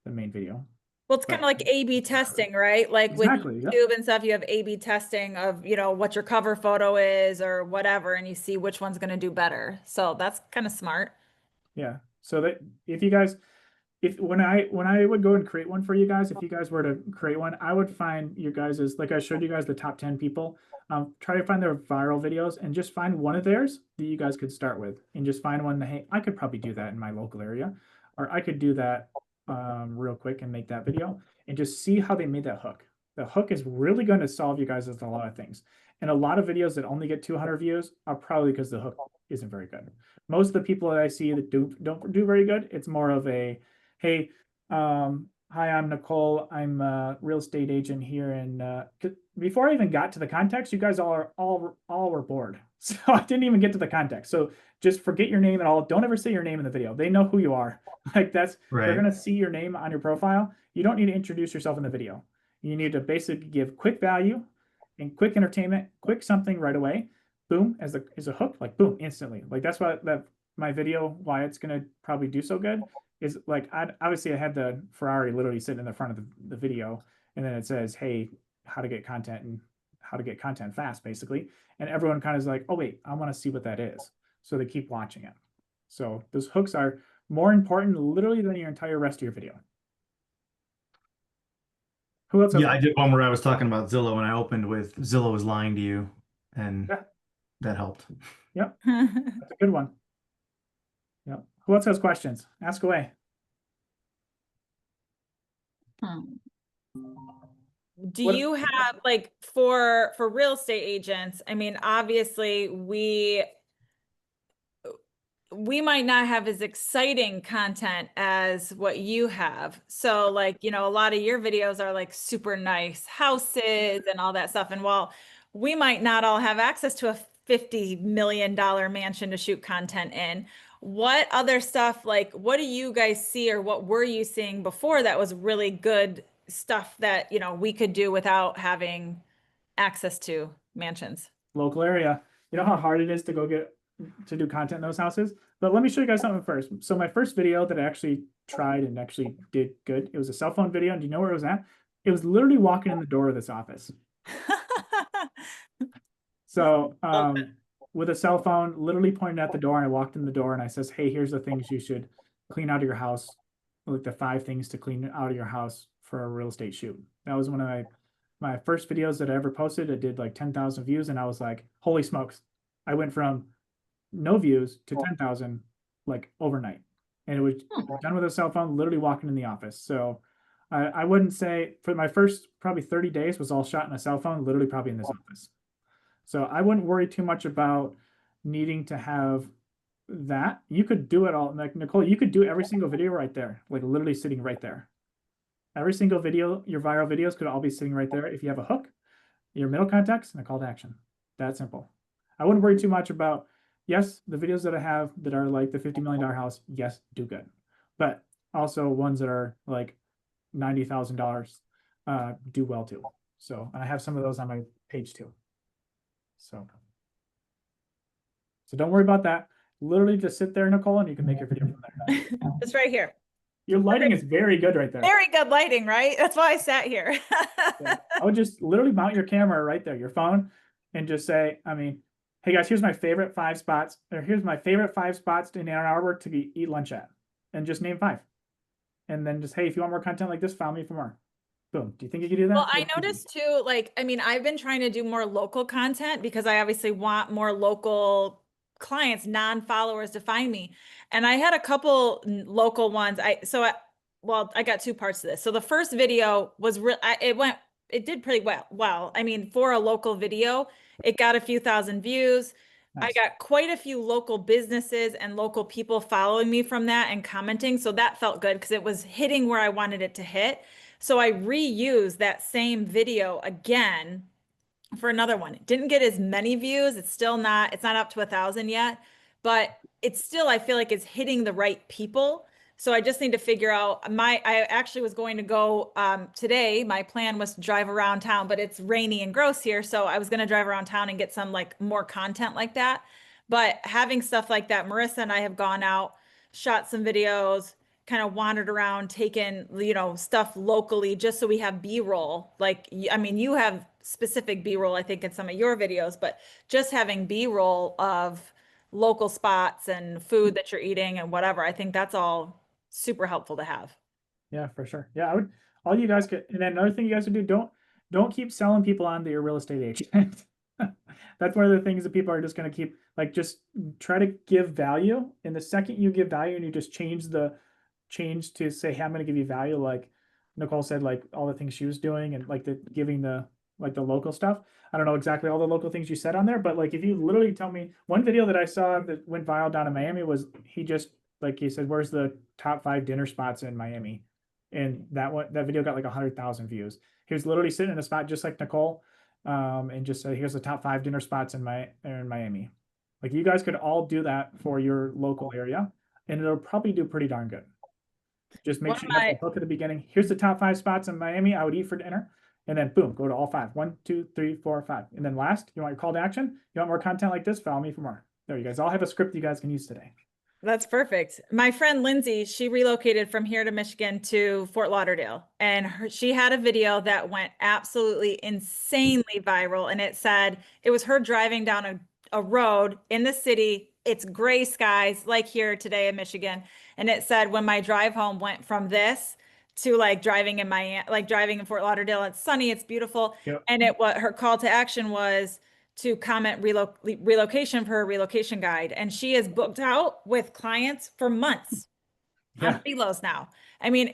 B: main video.
A: Well, it's kind of
B: But-
A: like A/B testing, right? Like
B: Exactly,
A: with
B: yep.
A: YouTube and stuff, you have A/B testing of, you know, what your cover photo is or whatever, and you see which one's going to do better. So that's kind of smart.
B: Yeah. So that if you guys, if when I would go and create one for you guys, if you guys were to create one, I would find you guys is like I showed you guys the top 10 people. Try to find their viral videos and just find one of theirs that you guys could start with, and just find one that, hey, I could probably do that in my local area, or I could do that real quick and make that video, and just see how they made that hook. The hook is really going to solve you guys with a lot of things. And a lot of videos that only get 200 views are probably because the hook isn't very good. Most of the people that I see that don't do very good, it's more of a, hey, hi, I'm Nicole. I'm a real estate agent here. And before I even got to the context, you guys all were bored. So I didn't even get to the context. So just forget your name and all. Don't ever say your name in the video. They know who you are. Like they're
D: Right.
B: gonna see your name on your profile. You don't need to introduce yourself in the video. You need to basically give quick value and quick entertainment, quick something right away. Boom, as a hook, like boom, instantly. Like that's why my video, why it's gonna probably do so good is like obviously I had the Ferrari literally sitting in the front of the video, and then it says, hey, how to get content and how to get content fast, basically. And everyone kind of is like, oh wait, I want to see what that is. So they keep watching it. So those hooks are more important literally than your entire rest of your video. Who else?
D: Yeah, I did one where I was talking about Zillow and I opened with Zillow was lying to you, and
B: Yeah.
D: that helped.
B: Yep, that's a good one. Yep. Who else has questions? Ask away.
C: Hmm.
A: Do
B: What-
A: you have like for real estate agents? I mean, obviously we might not have as exciting content as what you have. So like, you know, a lot of your videos are like super nice houses and all that stuff. And while we might not all have access to a $50 million mansion to shoot content in, what other stuff, like what do you guys see or what were you seeing before that was really good stuff that, you know, we could do without having access to mansions?
B: Local area. You know how hard it is to go get to do content in those houses? But let me show you guys something first. So my first video that I actually tried and actually did good, it was a cell phone video. And do you know where it was at? It was literally walking in the door of this office. So with a cell phone, literally pointed at the door, and I walked in the door and I says, hey, here's the things you should clean out of your house, like the 5 things to clean out of your house for a real estate shoot. That was one of my first videos that I ever posted. It did like 10,000 views, and I was like, holy smokes. I went from no views to 10,000 like overnight. And it was done with a cell phone, literally walking in the office. So I wouldn't say for my first probably 30 days was all shot in a cell phone, literally probably in this office. So I wouldn't worry too much about needing to have that. You could do it all. Like Nicole, you could do every single video right there, like literally sitting right there. Every single video, your viral videos could all be sitting right there if you have a hook, your middle context, and a call to action. That simple. I wouldn't worry too much about, yes, the videos that I have that are like the $50 million house, yes, do good. But also ones that are like $90,000 do well too. So, and I have some of those on my page too. So don't worry about that. Literally just sit there, Nicole, and you can make your video from there.
A: It's right here.
B: Your lighting is very good right there.
A: Very good lighting, right? That's why I sat here.
B: Yeah. I would just literally mount your camera right there, your phone, and just say, I mean, hey guys, here's my favorite 5 spots, or here's my favorite 5 spots in Ann Arbor to eat lunch at, and just name 5. And then just, hey, if you want more content like this, follow me for more. Boom. Do you think you could do that?
A: Well, I noticed too, like, I mean, I've been trying to do more local content because I obviously want more local clients, non-followers to find me. And I had a couple local ones. Well, I got 2 parts to this. So the first video was it did pretty well. I mean, for a local video, it got a few thousand views. I
B: Nice.
A: got quite a few local businesses and local people following me from that and commenting. So that felt good because it was hitting where I wanted it to hit. So I reused that same video again for another one. It didn't get as many views. It's not up to 1,000 yet, but it's still, I feel like it's hitting the right people So I just need to figure out I actually was going to go today. My plan was to drive around town, but it's rainy and gross here. So I was going to drive around town and get some like more content like that. But having stuff like that, Marissa and I have gone out, shot some videos, kind of wandered around, taken, stuff locally just so we have B-roll. Like, I mean, you have specific B-roll, I think, in some of your videos, but just having B-roll of local spots and food that you're eating and whatever, I think that's all super helpful to have.
B: Yeah, for sure. Yeah, I would. All you guys could, and then another thing you guys would do, don't keep selling people on that you're a real estate agent. That's one of the things that people are just going to keep, like, just try to give value. And the second you give value and you just change to say, hey, I'm going to give you value, like Nicole said, like all the things she was doing and like the giving the local stuff. I don't know exactly all the local things you said on there, but like if you literally tell me one video that I saw that went viral down in Miami was he said, where's the top 5 dinner spots in Miami? And that video got like 100,000 views. He was literally sitting in a spot just like Nicole, and just said, here's the top 5 dinner spots in Miami. Like you guys could all do that for your local area, and it'll probably do pretty darn good. Just make sure you have the hook at the beginning. Here's the top 5 spots in Miami I would eat for dinner. And then boom, go to all 5. 1, 2, 3, 4, 5. And then last, you want your call to action? You want more content like this? Follow me for more. There, you guys all have a script you guys can use today.
A: That's perfect. My friend Lindsay, she relocated from here to Michigan to Fort Lauderdale, and she had a video that went absolutely insanely viral. And it was her driving down a road in the city. It's gray skies like here today in Michigan. And it said, when my drive home went from this to like driving in Fort Lauderdale, it's sunny, it's beautiful.
B: Yep.
A: And what her call to action was to comment relocation for her relocation guide. And she is booked out with clients for months on relos now. I mean,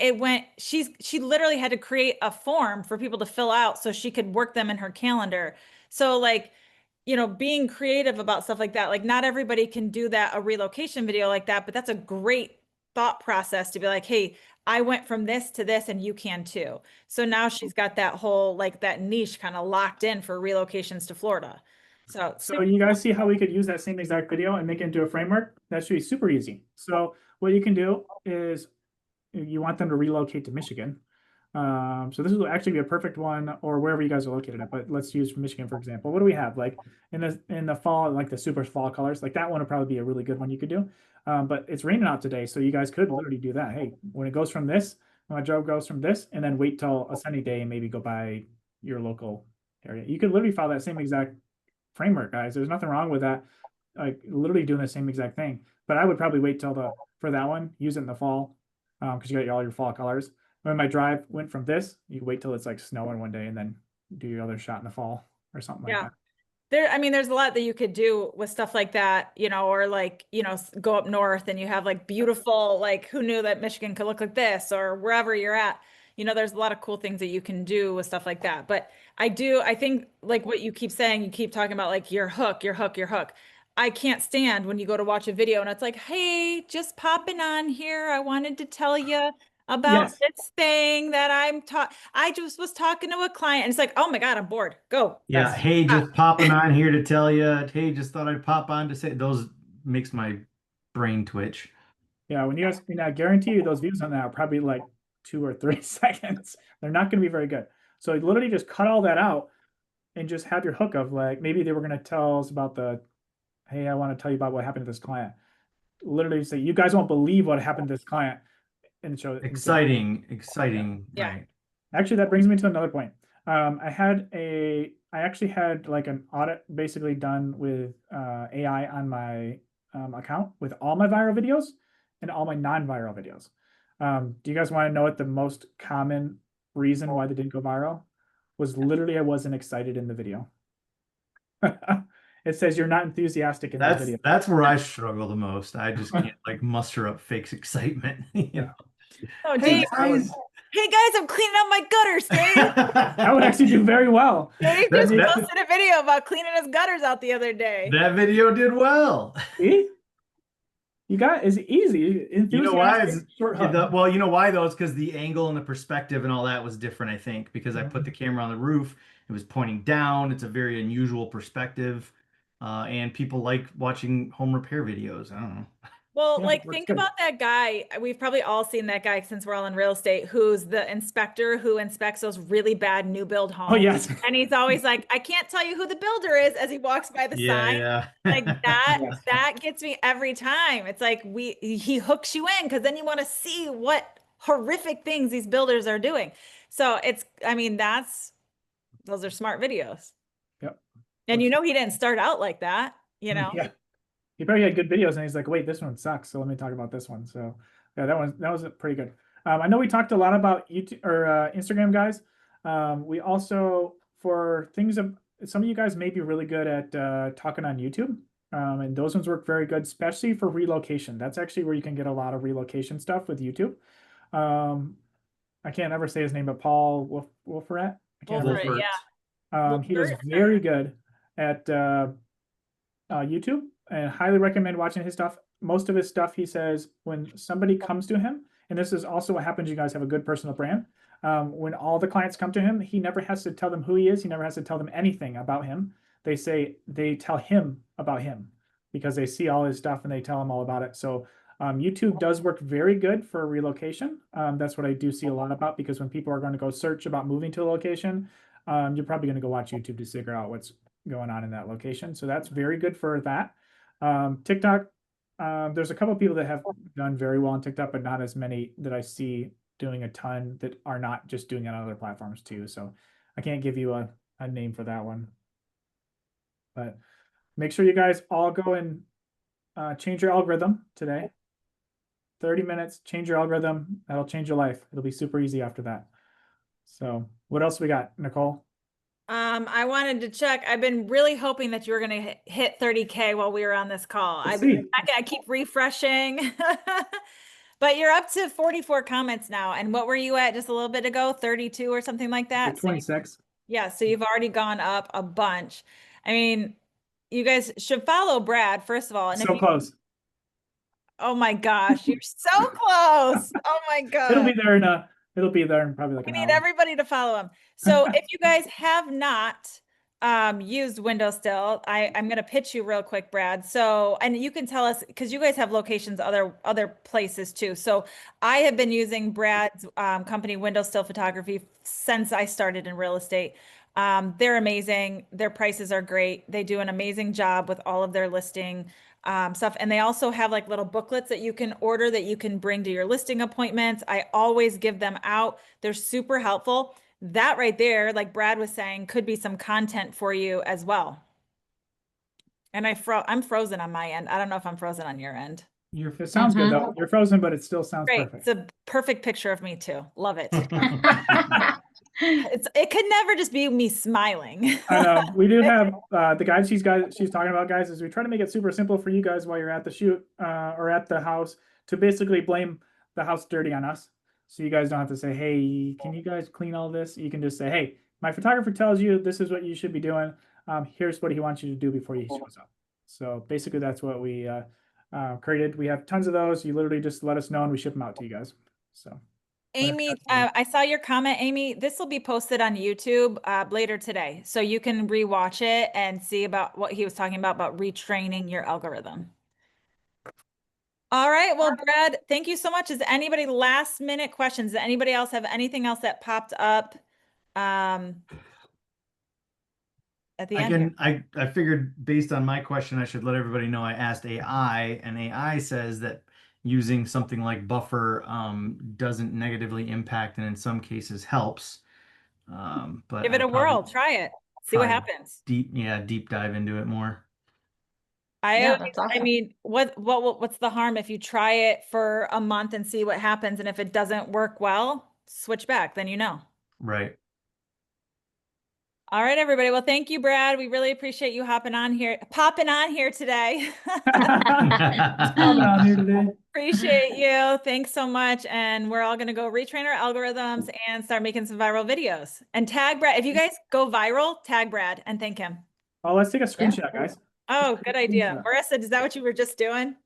A: she literally had to create a form for people to fill out so she could work them in her calendar. So like, being creative about stuff like that, like not everybody can do a relocation video like that, but that's a great thought process to be like, hey, I went from this to this and you can too. So now she's got that whole, like that niche kind of locked in for relocations to Florida.
B: So you guys see how we could use that same exact video and make it into a framework? That should be super easy. So what you can do is you want them to relocate to Michigan. So this will actually be a perfect one, or wherever you guys are located at, but let's use Michigan, for example. What do we have? Like in the fall, like the super fall colors, like that one would probably be a really good one you could do. But it's raining out today, so you guys could literally do that. Hey, when it goes from this, when my job goes from this, and then wait till a sunny day and maybe go by your local area. You could literally follow that same exact framework, guys. There's nothing wrong with that. Like literally doing the same exact thing. But I would probably wait till for that one, use it in the fall, because you got all your fall colors. When my drive went from this, you wait till it's like snowing one day and then do your other shot in the fall or something like that.
A: There's a lot that you could do with stuff like that, or like, go up north and you have like beautiful, like who knew that Michigan could look like this, or wherever you're at, there's a lot of cool things that you can do with stuff like that. But I think like what you keep saying, you keep talking about like your hook. I can't stand when you go to watch a video and it's like, hey, just popping on here. I wanted to tell you about this thing that I just was talking to a client, and it's like, oh my God, I'm bored. Go.
D: Yeah. Hey, just popping on here to tell you, hey, just thought I'd pop on to say those makes my brain twitch.
B: Yeah. When you guys, I guarantee you those views on that are probably like 2 or 3 seconds. They're not going to be very good. So literally just cut all that out and just have your hook of like, maybe they were going to tell us about hey, I want to tell you about what happened to this client. Literally say, you guys won't believe what happened to this client. And show
D: exciting.
A: Yeah.
D: Right.
B: Actually, that brings me to another point. I actually had like an audit basically done with AI on my account with all my viral videos and all my non-viral videos. Do you guys want to know what the most common reason why they didn't go viral was? Literally, I wasn't excited in the video. It says you're not enthusiastic in this video.
D: That's where I struggle the most. I just can't like muster up fake excitement.
A: Oh, Dave. Hey guys, I'm cleaning up my gutters, Dave.
B: That would actually do very well.
A: Dave just posted a video about cleaning his gutters out the other day.
D: That video did well.
B: See? It's easy.
D: You know why? Well, you know why though? It's because the angle and the perspective and all that was different, I think, because I put the camera on the roof. It was pointing down. It's a very unusual perspective. And people like watching home repair videos. I don't know.
A: Well,
B: Yeah,
A: like
B: works
A: think
B: good.
A: about that guy. We've probably all seen that guy since we're all in real estate, who's the inspector who inspects those really bad new build homes.
B: Oh, yes.
A: And he's always like, I can't tell you who the builder is as he walks by the sign.
D: Yeah.
A: Like that,
B: Yes.
A: that gets me every time. It's like he hooks you in because then you want to see what horrific things these builders are doing. So I mean, those are smart videos.
B: Yep.
A: And you know, he didn't start out like that, you know?
B: Yeah. He probably had good videos and he's like, wait, this one sucks. So let me talk about this one. So yeah, that was pretty good. I know we talked a lot about YouTube or Instagram guys. We also, for things of some of you guys may be really good at talking on YouTube. And those ones work very good, especially for relocation. That's actually where you can get a lot of relocation stuff with YouTube. I can't ever say his name, but Paul Wolferet. I can't remember.
A: Wolfert, yeah.
B: He does
A: Wolfert?
B: very good at YouTube, and highly recommend watching his stuff. Most of his stuff, he says, when somebody comes to him, and this is also what happens, you guys have a good personal brand. When all the clients come to him, he never has to tell them who he is. He never has to tell them anything about him. They tell him about him because they see all his stuff and they tell him all about it. So YouTube does work very good for relocation. That's what I do see a lot about, because when people are going to go search about moving to a location, you're probably going to go watch YouTube to figure out what's going on in that location. So that's very good for that. TikTok, there's a couple of people that have done very well on TikTok, but not as many that I see doing a ton that are not just doing it on other platforms too. So I can't give you a name for that one. But make sure you guys all go and change your algorithm today. 30 minutes, change your algorithm. That'll change your life. It'll be super easy after that. So what else we got, Nicole?
A: I wanted to check. I've been really hoping that you were going to hit 30K while we were on this call. I keep refreshing, but you're up to 44 comments now. And what were you at just a little bit ago? 32 or something like that?
B: 26.
A: Yeah. So you've already gone up a bunch. I mean, you guys should follow Brad, first of all. And
B: So close.
A: Oh my gosh, you're so close. Oh my God.
B: It'll be there in probably like
A: We
B: an
A: need
B: hour.
A: everybody to follow him. So if you guys have not used WindowStill, I'm going to pitch you real quick, Brad. So, and you can tell us, because you guys have locations other places too. So I have been using Brad's company, WindowStill Photography, since I started in real estate. They're amazing. Their prices are great. They do an amazing job with all of their listing stuff. And they also have like little booklets that you can order that you can bring to your listing appointments. I always give them out. They're super helpful. That right there, like Brad was saying, could be some content for you as well. And I'm frozen on my end. I don't know if I'm frozen on your end.
B: It sounds good though. You're frozen, but it still sounds
A: Great.
B: perfect.
A: It's a perfect picture of me too. Love it. It could never just be me smiling.
B: I know. We do have the guides she's talking about, guys, is we try to make it super simple for you guys while you're at the shoot or at the house to basically blame the house dirty on us. So you guys don't have to say, hey, can you guys clean all this? You can just say, hey, my photographer tells you this is what you should be doing. Here's what he wants you to do before he shows up. So basically that's what we created. We have tons of those. You literally just let us know and we ship them out to you guys. So
A: Amy, I saw your comment, Amy. This will be posted on YouTube later today. So you can rewatch it and see about what he was talking about retraining your algorithm. All right. Well, Brad, thank you so much. Is anybody last minute questions? Does anybody else have anything else that popped up at the end here?
D: I figured based on my question, I should let everybody know I asked AI, and AI says that using something like Buffer doesn't negatively impact and in some cases helps. But
A: Give it a whirl, try it, see what happens.
D: Deep dive into it more.
C: That's awesome.
A: I mean, what's the harm if you try it for a month and see what happens? And if it doesn't work well, switch back, then you know.
D: Right.
A: All right, everybody. Well, thank you, Brad. We really appreciate you popping on here today. Appreciate you. Thanks so much. And we're all going to go retrain our algorithms and start making some viral videos. And tag Brad. If you guys go viral, tag Brad and thank him.
B: Oh, let's take a screenshot, guys.
A: Oh, good idea. Marissa, is that what you were just doing?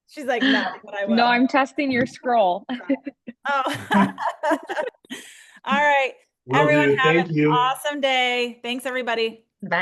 A: She's like, no, but I will.
E: No, I'm testing your scroll.
A: Oh. All right. Everyone have an awesome day. Thanks, everybody.
C: Bye.